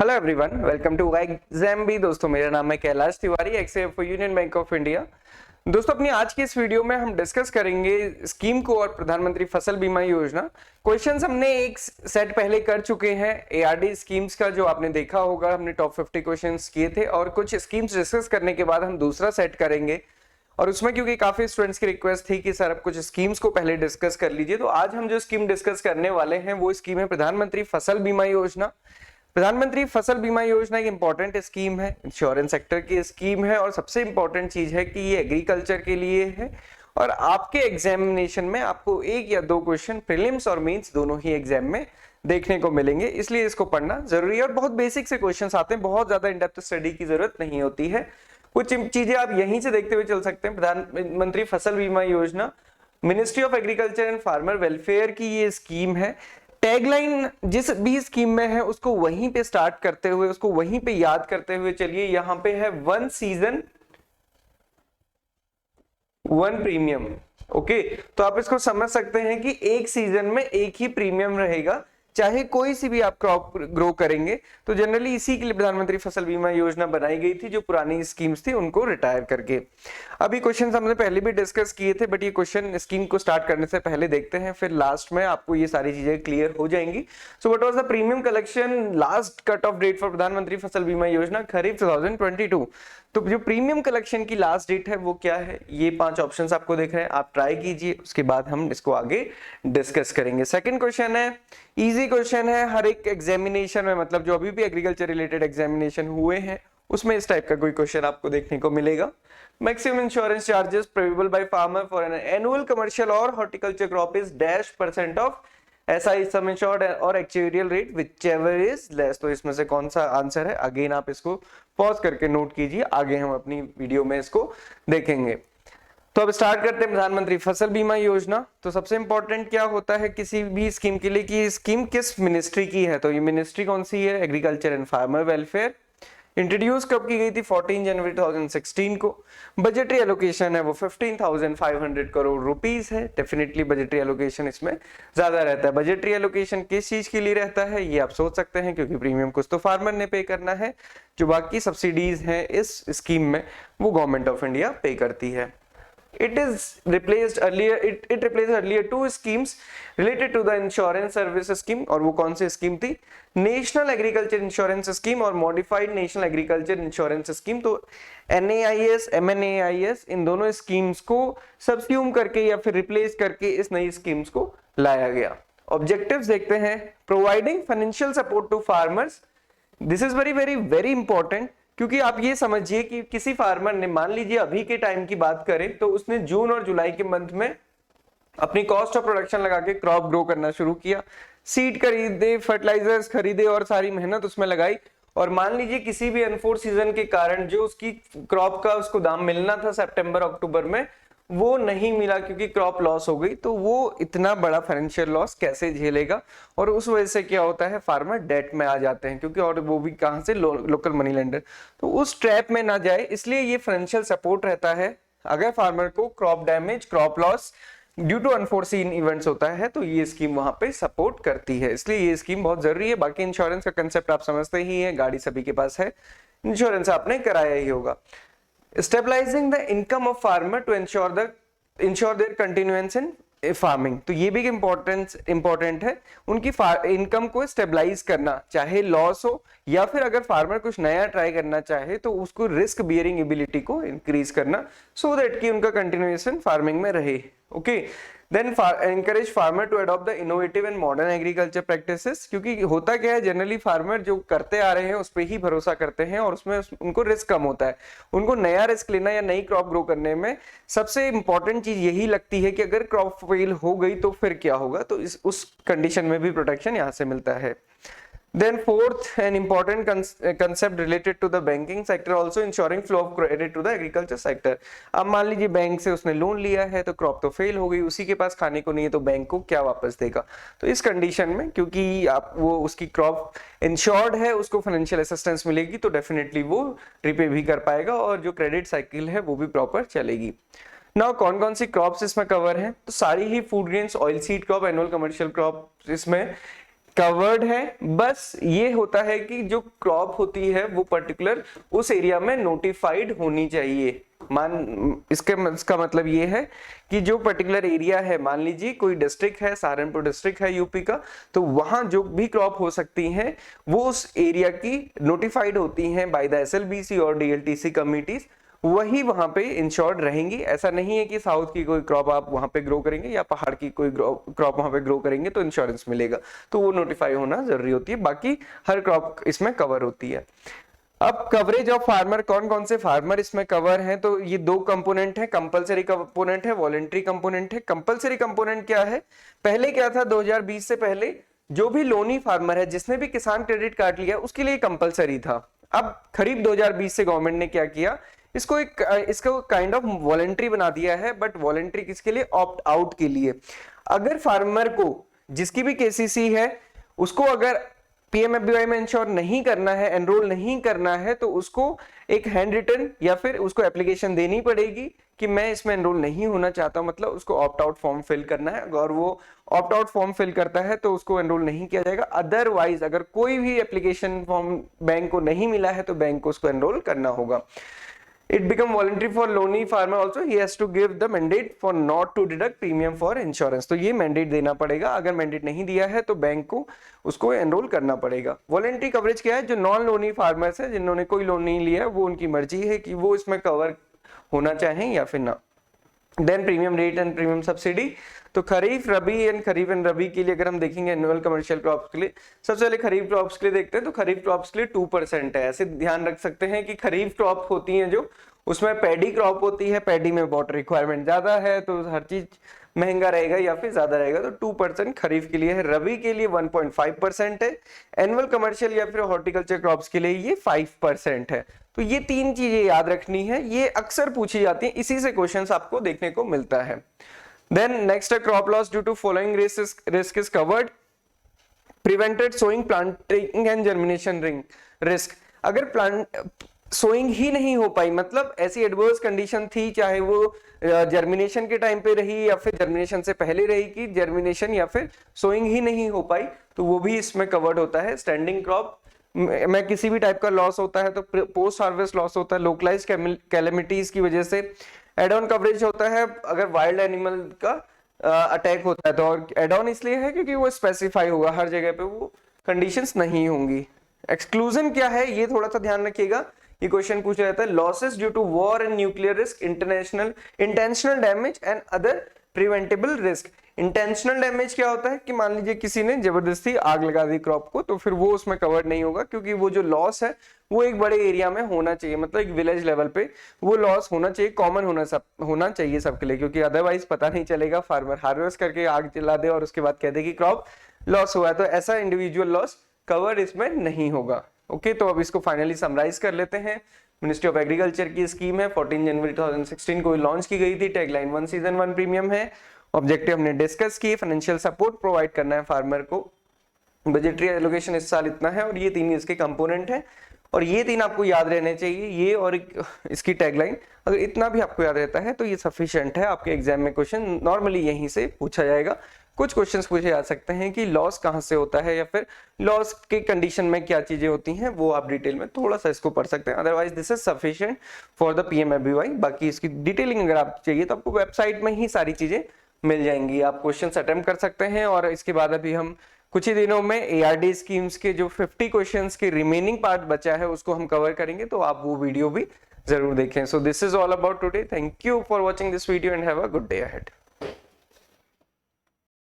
Hello everyone, welcome to exam B. दोस्तों, मेरा नाम है Kailash Tiwari, ex Union Bank of India. दोस्तों, अपनी आज की इस वीडियो में हम डिस्कस करेंगे स्कीम को और प्रधानमंत्री फसल बीमा योजना। क्वेश्चंस हमने एक सेट पहले कर चुके हैं एआरडी स्कीम्स का, जो आपने देखा होगा। हमने टॉप 50 क्वेश्चंस किए थे और कुछ स्कीम्स डिस्कस करने के बाद हम दूसरा सेट करेंगे। और उसमें क्योंकि काफी स्टूडेंट्स की रिक्वेस्ट थी कि सर अब कुछ स्कीम्स को पहले डिस्कस कर लीजिए, तो आज हम जो स्कीम डिस्कस करने वाले हैं वो स्कीम है प्रधानमंत्री फसल बीमा योजना। प्रधानमंत्री फसल बीमा योजना एक इंपॉर्टेंट स्कीम है, इंश्योरेंस सेक्टर की स्कीम है और सबसे इंपॉर्टेंट चीज है कि ये एग्रीकल्चर के लिए है। और आपके एग्जामिनेशन में आपको एक या दो क्वेश्चन प्रीलिम्स और मेंस दोनों ही एग्जाम में देखने को मिलेंगे, इसलिए इसको पढ़ना जरूरी है। और बहुत बेसिक से क्वेश्चंस आते हैं, बहुत ज्यादा इन डेप्थ स्टडी की जरूरत नहीं होती है। कुछ चीजें आप यहीं से देखते हुए चल सकते हैं। प्रधानमंत्री फसल बीमा योजना ministry of agriculture and farmer welfare की ये स्कीम है। टैगलाइन जिस भी स्कीम में है उसको वहीं पे स्टार्ट करते हुए, उसको वहीं पे याद करते हुए चलिए। यहां पे है one season one premium. Okay, तो आप इसको समझ सकते हैं कि एक सीजन में एक ही प्रीमियम रहेगा, चाहे कोई सी भी आप क्रॉप ग्रो करेंगे। तो जनरली इसी के लिए प्रधानमंत्री फसल बीमा योजना बनाई गई थी, जो पुरानी स्कीम्स थी उनको रिटायर करके। अभी क्वेश्चन हमने पहले भी डिस्कस किए थे, बट ये क्वेश्चन स्कीम को स्टार्ट करने से पहले देखते हैं, फिर लास्ट में आपको ये सारी चीजें क्लियर हो जाएंगी। So what was the premium collection last cut off date for Pradhanmantri Fasal Bima Yojana kharif 2022। तो जो प्रीमियम कलेक्शन की लास्ट डेट है वो क्या है, ये 5 ऑप्शंस आपको दिख रहे हैं, आप ट्राई कीजिए, उसके बाद हम इसको आगे डिस्कस करेंगे। सेकंड क्वेश्चन है, इजी क्वेश्चन है। हर एक एग्जामिनेशन में, मतलब जो अभी भी एग्रीकल्चर रिलेटेड एग्जामिनेशन हुए हैं उसमें इस टाइप का कोई क्वेश्चन आपको देखने को मिलेगा। Maximum insurance charges payable by farmer for an annual commercial और horticulture crop is -% of SI sum insured और actuarial rate whichever is less. तो इसमें से कौन सा आंसर है? अगेन आप इसको पॉज करके नोट कीजिए, आगे हम अपनी वीडियो में इसको देखेंगे। तो अब स्टार्ट करते हैं प्रधानमंत्री फसल बीमा योजना। तो सबसे इंपॉर्टेंट क्या होता है किसी भी स्कीम के लिए कि स्कीम किस मिनिस्ट्री की है। तो ये मिनिस्ट्री कौन सी है? Agriculture and farmer welfare. Introduce कब की गई थी? 14 जनवरी 2016 को। बजटरी एलोकेशन है वो 15,500 करोड़ रुपीस है। डेफिनेटली बजटरी एलोकेशन इसमें ज्यादा रहता है। बजटरी एलोकेशन किस चीज के लिए रहता है ये आप सोच सकते हैं, क्योंकि प्रीमियम कुछ तो फार्मर ने पे करना है, जो बाकी सब्सिडीज हैं इस स्कीम में वो गवर्नमेंट ऑफ इंडिया पे करती है। It replaced earlier 2 schemes related to the insurance service scheme। और वो कौन सी स्कीम थी? नेशनल एग्रीकल्चर इंश्योरेंस स्कीम और modified national agriculture insurance scheme. तो NAIS, MNAIS इन दोनों स्कीम्स को सब्स्यूम करके या फिर रिप्लेस करके इस नई स्कीम्स को लाया गया। ऑब्जेक्टिव्स देखते हैं। Providing financial support to farmers, this is very very very important, क्योंकि आप ये समझिए कि किसी फार्मर ने, मान लीजिए अभी के टाइम की बात करें तो उसने जून और जुलाई के मंथ में अपनी कॉस्ट ऑफ प्रोडक्शन लगा के क्रॉप ग्रो करना शुरू किया, सीड खरीदे, फर्टिलाइजर्स खरीदे और सारी मेहनत उसमें लगाई। और मान लीजिए किसी भी अनफोर्स सीजन के कारण जो उसकी क्रॉप का उसको दाम मिलना था सितंबर अक्टूबर में, वो नहीं मिला क्योंकि क्रॉप लॉस हो गई। तो वो इतना बड़ा फाइनेंशियल लॉस कैसे झेलेगा? और उस वजह से क्या होता है, फार्मर डेट में आ जाते हैं, क्योंकि और वो भी कहां से, लोकल मनी लेंडर। तो उस ट्रैप में ना जाए, इसलिए ये फाइनेंशियल सपोर्ट रहता है। अगर फार्मर को crop damage, crop loss due to unforeseen events होता है तो ये स्कीम वहां पे सपोर्ट करती है, इसलिए ये स्कीम बहुत जरूरी है। बाकी इंश्योरेंस का कंसेप्ट आप समझते ही हैं, गाड़ी सभी के पास है, इंश्योरेंस आपने कराया ही होगा। Stabilizing the income of farmer to ensure their continuance in farming. तो ये भी इंपॉर्टेंट है, उनकी इनकम को स्टेबलाइज करना, चाहे लॉस हो या फिर अगर फार्मर कुछ नया ट्राई करना चाहे तो उसको रिस्क बियरिंग एबिलिटी को इंक्रीज करना, सो दैट कि उनका कंटिन्यूएशन फार्मिंग में रहे। Okay, then encourage farmer to adopt the innovative and modern agriculture practices। क्योंकि होता क्या है, जनरली फार्मर जो करते आ रहे हैं उस पर ही भरोसा करते हैं और उसमें उनको रिस्क कम होता है। उनको नया रिस्क लेना या नई क्रॉप ग्रो करने में सबसे इंपॉर्टेंट चीज यही लगती है कि अगर क्रॉप फेल हो गई तो फिर क्या होगा। तो उस कंडीशन में भी प्रोटेक्शन यहाँ से मिलता है। Then fourth, an important concept related to the banking sector, also ensuring flow of credit to the agriculture sector। अब मान लीजिए बैंक से उसने लोन लिया है तो क्रॉप तो फेल हो गई, उसी के पास खाने को नहीं है, तो बैंक को क्या वापस देगा? तो इस कंडीशन में, क्योंकि आप वो उसकी क्रॉप इंश्योर्ड है, उसको फाइनेंशियल असिस्टेंस मिलेगी, तो डेफिनेटली वो रिपे भी कर पाएगा और जो क्रेडिट साइकिल है वो भी प्रॉपर चलेगी। नाउ कौन कौन सी क्रॉप्स इसमें कवर है? तो सारी ही food grains, oil seed crop, annual commercial crop इसमें कवर्ड है, बस ये होता है कि जो क्रॉप होती है वो पर्टिकुलर उस एरिया में नोटिफाइड होनी चाहिए। इसका मतलब ये है कि जो पर्टिकुलर एरिया है, मान लीजिए कोई डिस्ट्रिक्ट है, सहारनपुर डिस्ट्रिक्ट है यूपी का, तो वहां जो भी क्रॉप हो सकती हैं वो उस एरिया की नोटिफाइड होती हैं बाय द एसएलबीसी और डीएलटीसी कमिटीज, वही वहां पे इंश्योर्ड रहेंगी। ऐसा नहीं है कि साउथ की कोई क्रॉप आप वहां पे ग्रो करेंगे या पहाड़ की कोई क्रॉप वहां पे ग्रो करेंगे तो इंश्योरेंस मिलेगा, तो वो नोटिफाई होना जरूरी होती है, बाकी हर क्रॉप इसमें कवर होती है। अब कवरेज ऑफ फार्मर, कौन कौन से फार्मर इसमें कवर हैं, तो ये दो कंपोनेंट है, कंपलसरी कंपोनेंट है, वॉलंटरी कंपोनेंट है। कंपलसरी कंपोनेंट क्या है, पहले क्या था 2020 से पहले जो भी लोनी फार्मर है जिसने भी किसान क्रेडिट कार्ड लिया उसके लिए कंपलसरी था। अब खरीफ 2020 से गवर्नमेंट ने क्या किया, इसको काइंड ऑफ वॉलंटरी बना दिया है, बट वॉलंटरी किसके लिए, ऑप्ट आउट के लिए। अगर फार्मर को जिसकी भी केसीसी है उसको अगर पीएमएफबीवाई में इंश्योर नहीं करना है, एनरोल नहीं करना है, तो उसको एक हैंड रिटन या फिर उसको एप्लीकेशन देनी पड़ेगी कि मैं इसमें एनरोल नहीं होना चाहता, मतलब उसको ऑप्ट आउट फॉर्म फिल करना है। अगर वो ऑप्ट आउट फॉर्म फिल करता है तो उसको एनरोल नहीं किया जाएगा। अदरवाइज अगर कोई भी एप्लीकेशन फॉर्म बैंक को नहीं मिला है तो बैंक को उसको एनरोल करना होगा। It become voluntary for lonely farmer also. He has to give the mandate for not to deduct premium for insurance. तो ये mandate देना पड़ेगा, अगर mandate नहीं दिया है तो बैंक को उसको एनरोल करना पड़ेगा। वॉलंटरी कवरेज क्या है, जो नॉन लोनी फार्मर्स है जिन्होंने कोई लोन नहीं लिया है वो उनकी मर्जी है कि वो इसमें कवर होना चाहें या फिर ना। Then premium rate and premium subsidy, तो खरीफ एंड रबी के लिए अगर हम देखेंगे एनुअल कमर्शियल क्रॉप्स के लिए, सबसे पहले खरीफ क्रॉप्स के लिए देखते हैं, तो खरीफ क्रॉप्स के लिए 2% है। ऐसे ध्यान रख सकते हैं कि खरीफ क्रॉप होती है जो, उसमें पैडी क्रॉप होती है, पैडी में वाटर रिक्वायरमेंट ज्यादा है तो हर चीज महंगा रहेगा या फिर ज्यादा रहेगा, तो 2% खरीफ के लिए है। रबी के लिए 1.5% है, एनुअल कमर्शियल या फिर हॉर्टिकल्चर क्रॉप्स के लिए ये 5% है। तो ये तीन चीजें याद रखनी है, ये अक्सर पूछी जाती है, इसी से क्वेश्चंस आपको देखने को मिलता है। Then next, a crop loss due to following risk is covered. Prevented sowing, planting and germination risk. अगर प्लांट सोइंग ही नहीं हो पाई, मतलब ऐसी एडवर्स कंडीशन थी, चाहे वो जर्मिनेशन के टाइम पे रही या फिर जर्मिनेशन से पहले रही, कि जर्मिनेशन या फिर सोइंग ही नहीं हो पाई, तो वो भी इसमें कवर्ड होता है। स्टैंडिंग क्रॉप में किसी भी टाइप का लॉस होता है तो पोस्ट हार्वेस्ट लॉस होता है, लोकलाइज्ड कैलेमिटीज की वजह से। एड ऑन कवरेज होता है अगर वाइल्ड एनिमल का अटैक होता है, तो और एड ऑन इसलिए है क्योंकि वो स्पेसिफाई होगा, हर जगह पे वो कंडीशंस नहीं होंगी। एक्सक्लूजन क्या है ये थोड़ा सा ध्यान रखिएगा, ये क्वेश्चन पूछा जाता है। Losses due to war and nuclear risk, intentional damage and other preventable risk. Intentional damage क्या होता है कि मान लीजिए किसी ने जबरदस्ती आग लगा दी क्रॉप को, तो फिर वो उसमें कवर्ड नहीं होगा, क्योंकि वो जो लॉस है वो एक बड़े एरिया में होना चाहिए, मतलब एक विलेज लेवल पे वो लॉस होना चाहिए, कॉमन होना चाहिए सबके लिए, क्योंकि अदरवाइज पता नहीं चलेगा, फार्मर हार्वेस्ट करके आग जला दे और उसके बाद कह दे कि क्रॉप लॉस हुआ है, तो ऐसा इंडिविजुअल लॉस कवर इसमें नहीं होगा। ओके, तो अब इसको फाइनली समराइज कर लेते हैं। मिनिस्ट्री ऑफ एग्रीकल्चर की स्कीम है, 14 जनवरी 2016 को लॉन्च की गई थी। टैगलाइन 1 सीजन 1 प्रीमियम है। ऑब्जेक्टिव हमने डिस्कस किए, फाइनेंशियल सपोर्ट प्रोवाइड करना है फार्मर को, बजटरी एलोकेशन इस साल इतना है, और ये तीन इसके कंपोनेंट हैं, और ये तीन आपको याद रहने चाहिए, ये और इसकी टैगलाइन। अगर इतना भी आपको याद रहता है तो ये सफिशिएंट है, आपके एग्जाम में क्वेश्चन नॉर्मली यहीं से पूछा जाएगा। कुछ क्वेश्चंस पूछे जा सकते हैं कि लॉस कहां से होता है या फिर लॉस के कंडीशन में क्या चीजें होती हैं, वो आप डिटेल में थोड़ा सा इसको पढ़ सकते हैं। Otherwise this is sufficient for the PMFBY. बाकी इसकी डिटेलिंग अगर आप चाहिए तो आपको वेबसाइट में ही सारी चीजें मिल जाएंगी, आप क्वेश्चंस अटेम्प्ट कर सकते हैं। और इसके बाद अभी हम कुछ ही दिनों में एआरडी स्कीम्स के जो 50 क्वेश्चंस के रिमेनिंग पार्ट बचा है उसको हम कवर करेंगे, तो आप वो वीडियो भी जरूर देखें। So this is all about today. Thank you for watching this video and have a good day ahead.